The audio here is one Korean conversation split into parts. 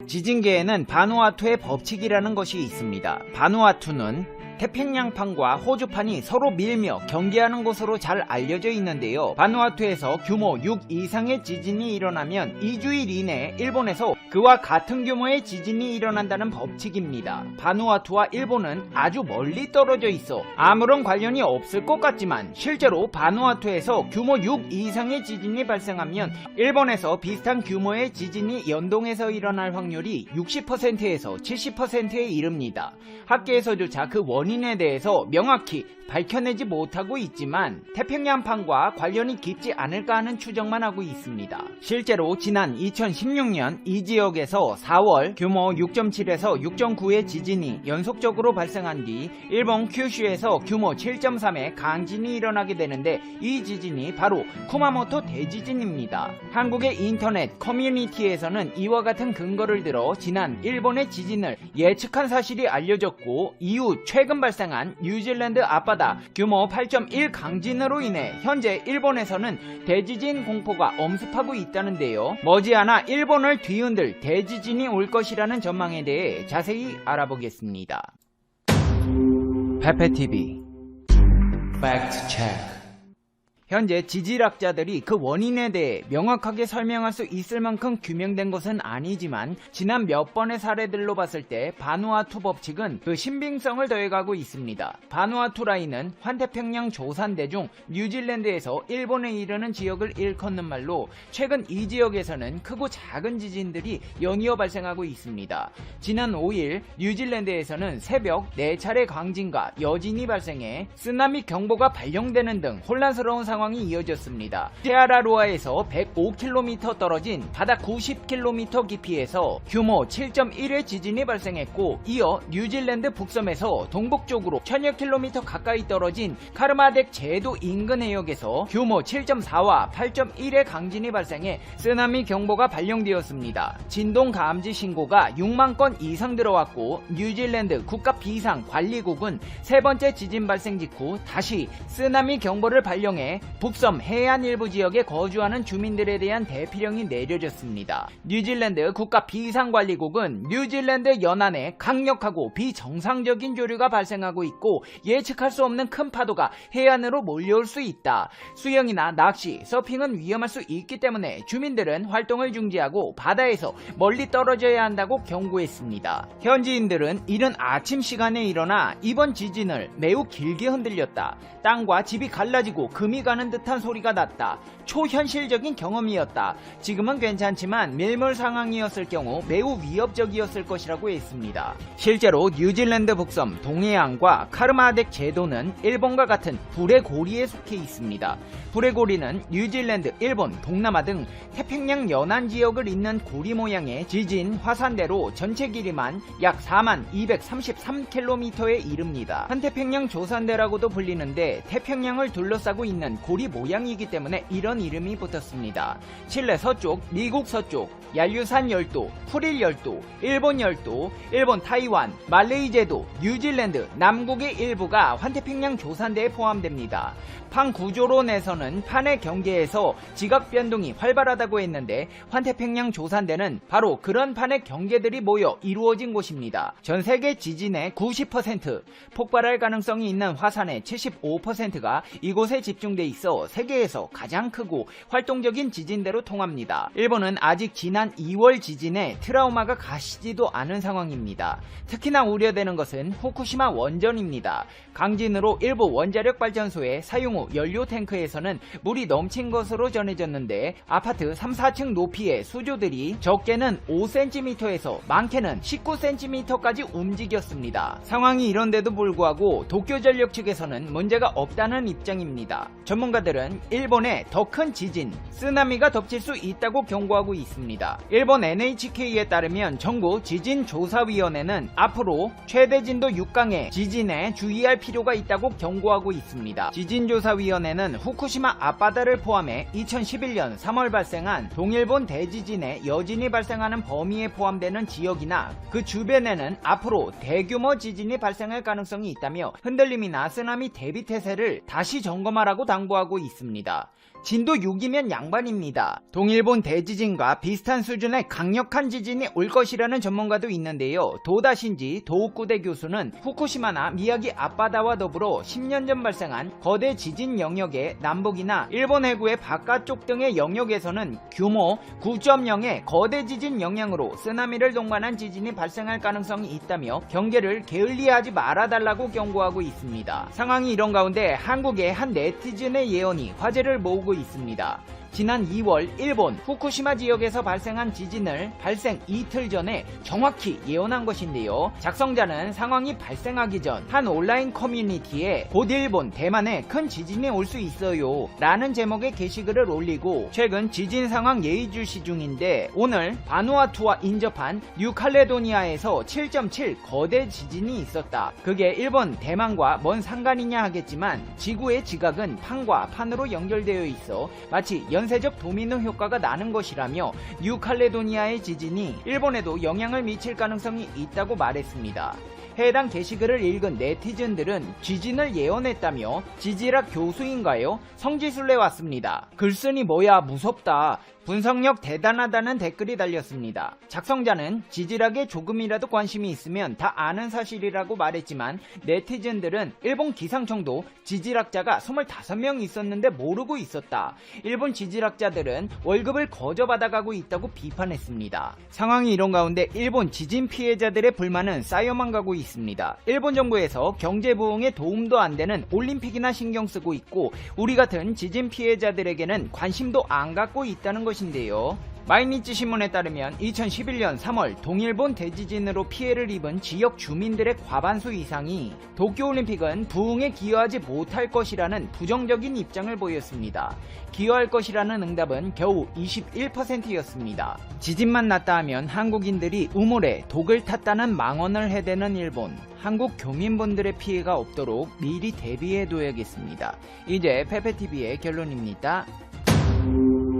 지진계에는 바누아투의 법칙이라는 것이 있습니다. 바누아투는 태평양판과 호주판이 서로 밀며 경계하는 곳으로 잘 알려져 있는데요. 바누아투에서 규모 6 이상의 지진이 일어나면 2주일 이내에 일본에서 그와 같은 규모의 지진이 일어난다는 법칙입니다. 바누아투와 일본은 아주 멀리 떨어져 있어 아무런 관련이 없을 것 같지만 실제로 바누아투에서 규모 6 이상의 지진이 발생하면 일본에서 비슷한 규모의 지진이 연동해서 일어날 확률이 60%에서 70%에 이릅니다. 학계에서조차 그 원인에 대해서 명확히 밝혀내지 못하고 있지만 태평양판과 관련이 깊지 않을까 하는 추정만 하고 있습니다. 실제로 지난 2016년 이 지역에서 4월 규모 6.7에서 6.9의 지진이 연속적으로 발생한 뒤 일본 큐슈에서 규모 7.3의 강진이 일어나게 되는데 이 지진이 바로 쿠마모토 대지진입니다. 한국의 인터넷 커뮤니티에서는 이와 같은 근거를 들어 지난 일본의 지진을 예측한 사실이 알려졌고 이후 최근 발생한 뉴질랜드 앞바다 규모 8.1 강진으로 인해 현재 일본에서는 대지진 공포가 엄습하고 있다는데요. 머지않아 일본을 뒤흔들 대지진이 올 것이라는 전망에 대해 자세히 알아보겠습니다. 페페TV 팩트 체크. 현재 지질학자들이 그 원인에 대해 명확하게 설명할 수 있을 만큼 규명된 것은 아니지만 지난 몇 번의 사례들로 봤을 때 바누아투 법칙은 그 신빙성을 더해가고 있습니다. 바누아투 라인은 환태평양 조산대 중 뉴질랜드에서 일본에 이르는 지역을 일컫는 말로 최근 이 지역에서는 크고 작은 지진들이 연이어 발생하고 있습니다. 지난 5일 뉴질랜드에서는 새벽 4차례 강진과 여진이 발생해 쓰나미 경보가 발령되는 등 혼란스러운 상황이 이어졌습니다. 세아라로아에서 105km 떨어진 바다 90km 깊이에서 규모 7.1의 지진이 발생했고 이어 뉴질랜드 북섬에서 동북쪽으로 1000여 킬로미터 가까이 떨어진 카르마덱 제도 인근 해역에서 규모 7.4와 8.1의 강진이 발생해 쓰나미 경보가 발령되었습니다. 진동 감지 신고가 6만 건 이상 들어왔고 뉴질랜드 국가 비상관리국은 세 번째 지진 발생 직후 다시 쓰나미 경보를 발령해 북섬 해안 일부 지역에 거주하는 주민들에 대한 대피령이 내려졌습니다. 뉴질랜드 국가 비상관리국은 뉴질랜드 연안에 강력하고 비정상적인 조류가 발생하고 있고 예측할 수 없는 큰 파도가 해안으로 몰려올 수 있다. 수영이나 낚시, 서핑은 위험할 수 있기 때문에 주민들은 활동을 중지하고 바다에서 멀리 떨어져야 한다고 경고했습니다. 현지인들은 이른 아침 시간에 일어나 이번 지진을 매우 길게 흔들렸다. 땅과 집이 갈라지고 금이 가는 듯한 소리가 났다. 초현실적인 경험이었다. 지금은 괜찮지만 밀물 상황이었을 경우 매우 위협적이었을 것이라고 했습니다. 실제로 뉴질랜드 북섬 동해안과 카르마덱 제도는 일본과 같은 불의 고리에 속해 있습니다. 불의 고리는 뉴질랜드, 일본, 동남아 등 태평양 연안 지역을 잇는 고리 모양의 지진 화산대로 전체 길이만 약 4233km에 이릅니다. 환태평양 조산대라고도 불리는데 태평양을 둘러싸고 있는 고리 모양이기 때문에 이런 이름이 붙었습니다. 칠레 서쪽, 미국 서쪽, 얄류산 열도, 쿠릴 열도, 일본 열도, 일본 타이완, 말레이 제도, 뉴질랜드, 남국의 일부가 환태평양 조산대에 포함됩니다. 판 구조론에서는 판의 경계에서 지각 변동이 활발하다고 했는데 환태평양 조산대는 바로 그런 판의 경계들이 모여 이루어진 곳입니다. 전 세계 지진의 90%, 폭발할 가능성이 있는 화산의 75%가 이곳에 집중돼 있어 세계에서 가장 크고 활동적인 지진대로 통합니다. 일본은 아직 지난 2월 지진에 트라우마가 가시지도 않은 상황입니다. 특히나 우려되는 것은 후쿠시마 원전입니다. 강진으로 일부 원자력 발전소의 사용 후 연료 탱크에서는 물이 넘친 것으로 전해졌는데 아파트 3, 4층 높이의 수조들이 적게는 5cm에서 많게는 19cm까지 움직였습니다. 상황이 이런데도 불구하고 도쿄전력 측에서는 문제가 없다는 입장입니다. 전문가들은 일본에 더 큰 지진, 쓰나미가 덮칠 수 있다고 경고하고 있습니다. 일본 NHK에 따르면 정부 지진조사위원회는 앞으로 최대 진도 6강의 지진에 주의할 필요가 있다고 경고하고 있습니다. 지진조사위원회는 후쿠시마 앞바다를 포함해 2011년 3월 발생한 동일본 대지진에 여진이 발생하는 범위에 포함되는 지역이나 그 주변에는 앞으로 대규모 지진이 발생할 가능성이 있다며 흔들림이나 쓰나미 대비 태세를 다시 점검하라고 당부하고 있습니다. 진도 6이면 양반입니다. 동일본 대지진과 비슷한 수준의 강력한 지진이 올 것이라는 전문가도 있는데요. 도다신지 도우쿠대 교수는 후쿠시마나 미야기 앞바다와 더불어 10년 전 발생한 거대 지진 영역의 남북이나 일본 해구의 바깥쪽 등의 영역에서는 규모 9.0의 거대 지진 영향으로 쓰나미를 동반한 지진이 발생할 가능성이 있다며 경계를 게을리하지 말아달라고 경고하고 있습니다. 상황이 이런 가운데 한국의 한 네티즌의 예언이 화제를 모으고 있습니다. 지난 2월 일본 후쿠시마 지역에서 발생한 지진을 발생 이틀 전에 정확히 예언한 것인데요. 작성자는 상황이 발생하기 전 한 온라인 커뮤니티에 곧 일본, 대만에 큰 지진이 올 수 있어요 라는 제목의 게시글을 올리고 최근 지진 상황 예의주시 중인데 오늘 바누아투와 인접한 뉴칼레도니아에서 7.7 거대 지진이 있었다. 그게 일본, 대만과 뭔 상관이냐 하겠지만 지구의 지각은 판과 판으로 연결되어 있어 마치 연쇄적 도미노 효과가 나는 것이라며 뉴칼레도니아의 지진이 일본에도 영향을 미칠 가능성이 있다고 말했습니다. 해당 게시글을 읽은 네티즌들은 지진을 예언했다며 지질학 교수인가요? 성지순례 왔습니다. 글쓴이 뭐야 무섭다. 분석력 대단하다는 댓글이 달렸습니다. 작성자는 지질학에 조금이라도 관심이 있으면 다 아는 사실이라고 말했지만 네티즌들은 일본 기상청도 지질학자가 25명 있었는데 모르고 있었다. 일본 지질학자들은 월급을 거저받아가고 있다고 비판했습니다. 상황이 이런 가운데 일본 지진 피해자들의 불만은 쌓여만 가고 있습니다. 일본 정부에서 경제 부흥에 도움도 안 되는 올림픽이나 신경 쓰고 있고 우리 같은 지진 피해자들에게는 관심도 안 갖고 있다는 것인데요. 마이니치 신문에 따르면 2011년 3월 동일본 대지진으로 피해를 입은 지역 주민들의 과반수 이상이 도쿄올림픽은 부흥에 기여하지 못할 것이라는 부정적인 입장을 보였습니다. 기여할 것이라는 응답은 겨우 21%였습니다. 지진만 났다 하면 한국인들이 우물에 독을 탔다는 망언을 해대는 일본. 한국 교민분들의 피해가 없도록 미리 대비해둬야겠습니다. 이제 페페TV의 결론입니다.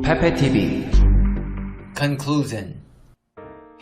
페페TV Conclusion.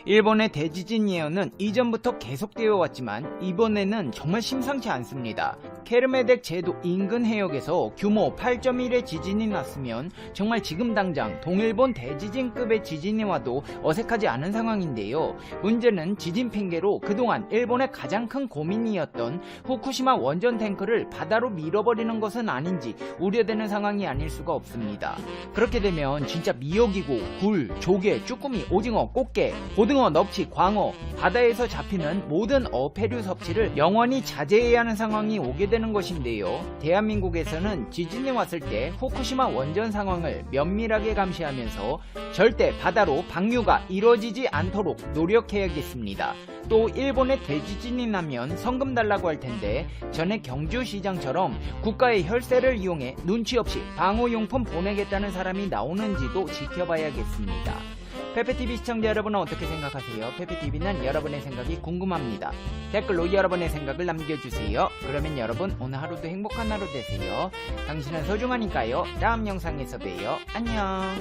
일본의 대지진 예언은 이전부터 계속되어 왔지만 이번에는 정말 심상치 않습니다. 케르메덱 제도 인근 해역에서 규모 8.1의 지진이 났으면 정말 지금 당장 동일본 대지진급의 지진이 와도 어색하지 않은 상황인데요. 문제는 지진 핑계로 그동안 일본의 가장 큰 고민이었던 후쿠시마 원전 탱크를 바다로 밀어버리는 것은 아닌지 우려되는 상황이 아닐 수가 없습니다. 그렇게 되면 진짜 미역이고 굴, 조개, 쭈꾸미, 오징어, 꽃게, 고등어, 넙치, 광어, 바다에서 잡히는 모든 어패류 섭취를 영원히 자제해야 하는 상황이 오게 되는 것인데요. 대한민국에서는 지진이 왔을 때 후쿠시마 원전 상황을 면밀하게 감시하면서 절대 바다로 방류가 이루어지지 않도록 노력해야겠습니다. 또 일본의 대지진이 나면 성금 달라고 할 텐데 전에 경주시장처럼 국가의 혈세를 이용해 눈치 없이 방호용품 보내겠다는 사람이 나오는지도 지켜봐야겠습니다. 페페TV 시청자 여러분은 어떻게 생각하세요? 페페TV는 여러분의 생각이 궁금합니다. 댓글로 여러분의 생각을 남겨주세요. 그러면 여러분 오늘 하루도 행복한 하루 되세요. 당신은 소중하니까요. 다음 영상에서 봬요. 안녕.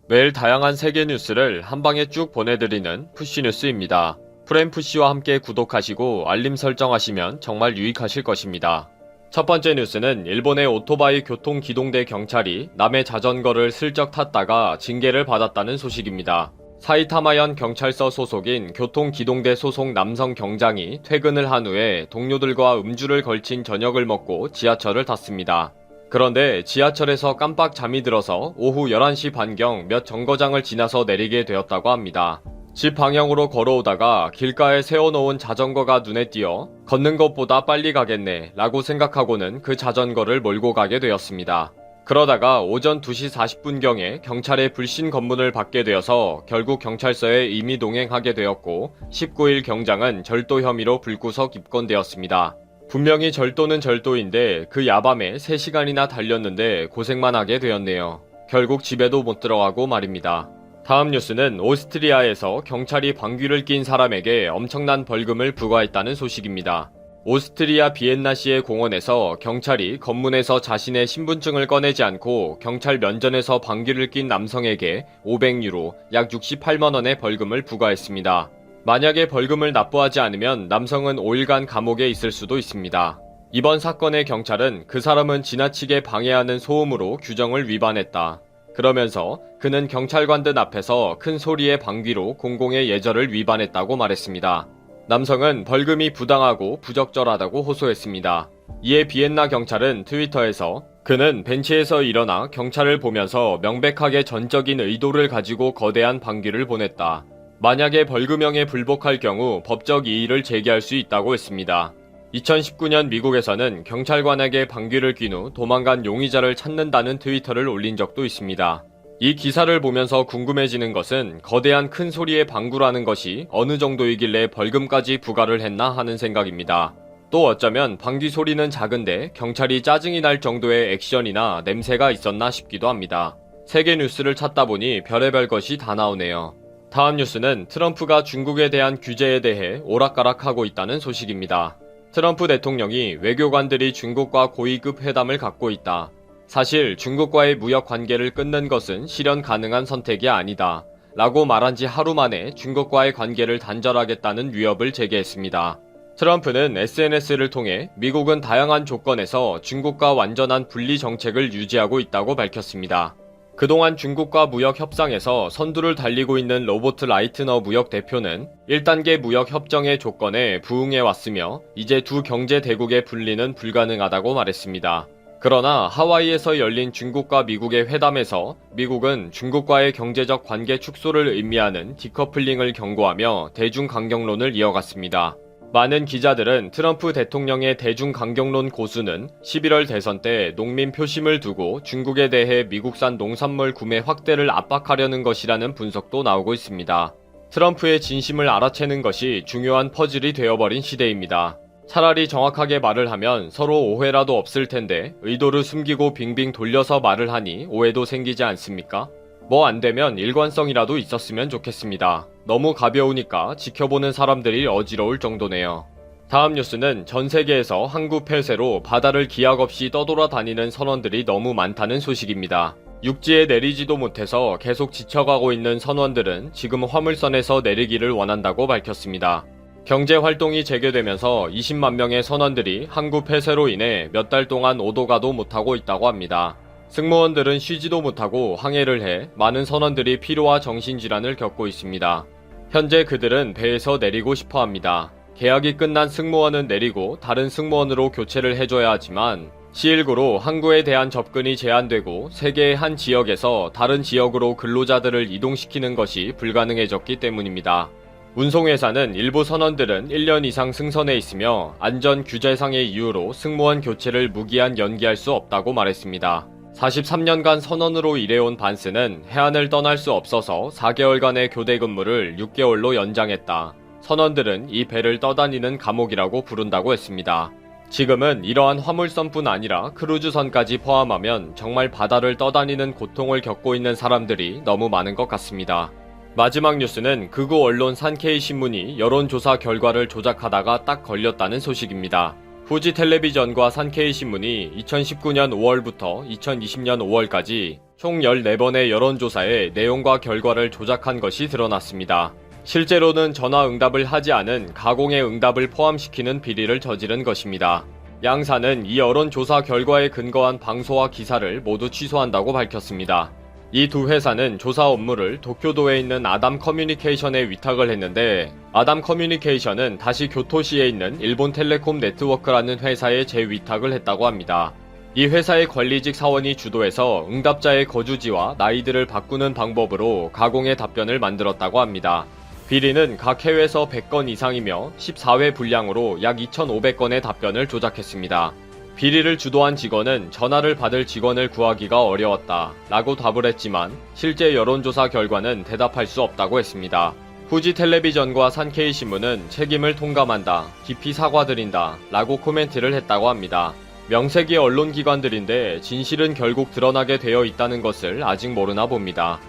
매일 다양한 세계 뉴스를 한방에 쭉 보내드리는 푸시뉴스입니다. 프렘푸시와 함께 구독하시고 알림 설정하시면 정말 유익하실 것입니다. 첫 번째 뉴스는 일본의 오토바이 교통기동대 경찰이 남의 자전거를 슬쩍 탔다가 징계를 받았다는 소식입니다. 사이타마현 경찰서 소속인 교통기동대 소속 남성 경장이 퇴근을 한 후에 동료들과 음주를 걸친 저녁을 먹고 지하철을 탔습니다. 그런데 지하철에서 깜빡 잠이 들어서 오후 11시 반경 몇 정거장을 지나서 내리게 되었다고 합니다. 집 방향으로 걸어오다가 길가에 세워놓은 자전거가 눈에 띄어 걷는 것보다 빨리 가겠네 라고 생각하고는 그 자전거를 몰고 가게 되었습니다. 그러다가 오전 2시 40분경에 경찰의 불신 검문을 받게 되어서 결국 경찰서에 임의 동행하게 되었고 19일 경장은 절도 혐의로 불구속 입건되었습니다. 분명히 절도는 절도인데 그 야밤에 3시간이나 달렸는데 고생만 하게 되었네요. 결국 집에도 못 들어가고 말입니다. 다음 뉴스는 오스트리아에서 경찰이 방귀를 낀 사람에게 엄청난 벌금을 부과했다는 소식입니다. 오스트리아 비엔나시의 공원에서 경찰이 검문에서 자신의 신분증을 꺼내지 않고 경찰 면전에서 방귀를 낀 남성에게 500유로, 약 68만원의 벌금을 부과했습니다. 만약에 벌금을 납부하지 않으면 남성은 5일간 감옥에 있을 수도 있습니다. 이번 사건의 경찰은 그 사람은 지나치게 방해하는 소음으로 규정을 위반했다. 그러면서 그는 경찰관들 앞에서 큰 소리의 방귀로 공공의 예절을 위반했다고 말했습니다. 남성은 벌금이 부당하고 부적절하다고 호소했습니다. 이에 비엔나 경찰은 트위터에서 그는 벤치에서 일어나 경찰을 보면서 명백하게 전적인 의도를 가지고 거대한 방귀를 보냈다. 만약에 벌금형에 불복할 경우 법적 이의를 제기할 수 있다고 했습니다. 2019년 미국에서는 경찰관에게 방귀를 낀 후 도망간 용의자를 찾는다는 트위터를 올린 적도 있습니다. 이 기사를 보면서 궁금해지는 것은 거대한 큰 소리의 방구라는 것이 어느 정도이길래 벌금까지 부과를 했나 하는 생각입니다. 또 어쩌면 방귀 소리는 작은데 경찰이 짜증이 날 정도의 액션이나 냄새가 있었나 싶기도 합니다. 세계 뉴스를 찾다 보니 별의별 것이 다 나오네요. 다음 뉴스는 트럼프가 중국에 대한 규제에 대해 오락가락하고 있다는 소식입니다. 트럼프 대통령이 외교관들이 중국과 고위급 회담을 갖고 있다. 사실 중국과의 무역 관계를 끊는 것은 실현 가능한 선택이 아니다. 라고 말한 지 하루 만에 중국과의 관계를 단절하겠다는 위협을 제기했습니다. 트럼프는 SNS를 통해 미국은 다양한 조건에서 중국과 완전한 분리 정책을 유지하고 있다고 밝혔습니다. 그동안 중국과 무역 협상에서 선두를 달리고 있는 로버트 라이트너 무역 대표는 1단계 무역 협정의 조건에 부응해왔으며 이제 두 경제 대국의 분리는 불가능하다고 말했습니다. 그러나 하와이에서 열린 중국과 미국의 회담에서 미국은 중국과의 경제적 관계 축소를 의미하는 디커플링을 경고하며 대중강경론을 이어갔습니다. 많은 기자들은 트럼프 대통령의 대중강경론 고수는 11월 대선 때 농민 표심을 두고 중국에 대해 미국산 농산물 구매 확대를 압박하려는 것이라는 분석도 나오고 있습니다. 트럼프의 진심을 알아채는 것이 중요한 퍼즐이 되어버린 시대입니다. 차라리 정확하게 말을 하면 서로 오해라도 없을 텐데 의도를 숨기고 빙빙 돌려서 말을 하니 오해도 생기지 않습니까? 뭐 안되면 일관성이라도 있었으면 좋겠습니다. 너무 가벼우니까 지켜보는 사람들이 어지러울 정도네요. 다음 뉴스는 전 세계에서 항구 폐쇄로 바다를 기약 없이 떠돌아다니는 선원들이 너무 많다는 소식입니다. 육지에 내리지도 못해서 계속 지쳐가고 있는 선원들은 지금 화물선에서 내리기를 원한다고 밝혔습니다. 경제활동이 재개되면서 20만 명의 선원들이 항구 폐쇄로 인해 몇 달 동안 오도 가도 못하고 있다고 합니다. 승무원들은 쉬지도 못하고 항해를 해 많은 선원들이 피로와 정신질환을 겪고 있습니다. 현재 그들은 배에서 내리고 싶어 합니다. 계약이 끝난 승무원은 내리고 다른 승무원으로 교체를 해줘야 하지만 C19로 항구에 대한 접근이 제한되고 세계의 한 지역에서 다른 지역으로 근로자들을 이동시키는 것이 불가능해졌기 때문입니다. 운송회사는 일부 선원들은 1년 이상 승선해 있으며 안전 규제상의 이유로 승무원 교체를 무기한 연기할 수 없다고 말했습니다. 43년간 선원으로 일해온 반스는 해안을 떠날 수 없어서 4개월간의 교대 근무를 6개월로 연장했다. 선원들은 이 배를 떠다니는 감옥이라고 부른다고 했습니다. 지금은 이러한 화물선뿐 아니라 크루즈선까지 포함하면 정말 바다를 떠다니는 고통을 겪고 있는 사람들이 너무 많은 것 같습니다. 마지막 뉴스는 극우 언론 산케이 신문이 여론조사 결과를 조작하다가 딱 걸렸다는 소식입니다. 후지 텔레비전과 산케이 신문이 2019년 5월부터 2020년 5월까지 총 14번의 여론조사의 내용과 결과를 조작한 것이 드러났습니다. 실제로는 전화 응답을 하지 않은 가공의 응답을 포함시키는 비리를 저지른 것입니다. 양사는 이 여론조사 결과에 근거한 방소와 기사를 모두 취소한다고 밝혔습니다. 이 두 회사는 조사 업무를 도쿄도에 있는 아담 커뮤니케이션에 위탁을 했는데 아담 커뮤니케이션은 다시 교토시에 있는 일본 텔레콤 네트워크라는 회사에 재위탁을 했다고 합니다. 이 회사의 관리직 사원이 주도해서 응답자의 거주지와 나이들을 바꾸는 방법으로 가공의 답변을 만들었다고 합니다. 비리는 각 해외에서 100건 이상이며 14회 분량으로 약 2,500건의 답변을 조작했습니다. 비리를 주도한 직원은 전화를 받을 직원을 구하기가 어려웠다 라고 답을 했지만 실제 여론조사 결과는 대답할 수 없다고 했습니다. 후지 텔레비전과 산케이 신문은 책임을 통감한다, 깊이 사과드린다 라고 코멘트를 했다고 합니다. 명색이 언론기관들인데 진실은 결국 드러나게 되어 있다는 것을 아직 모르나 봅니다.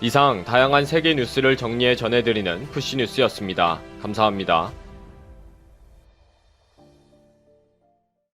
이상 다양한 세계 뉴스를 정리해 전해드리는 푸시뉴스였습니다. 감사합니다.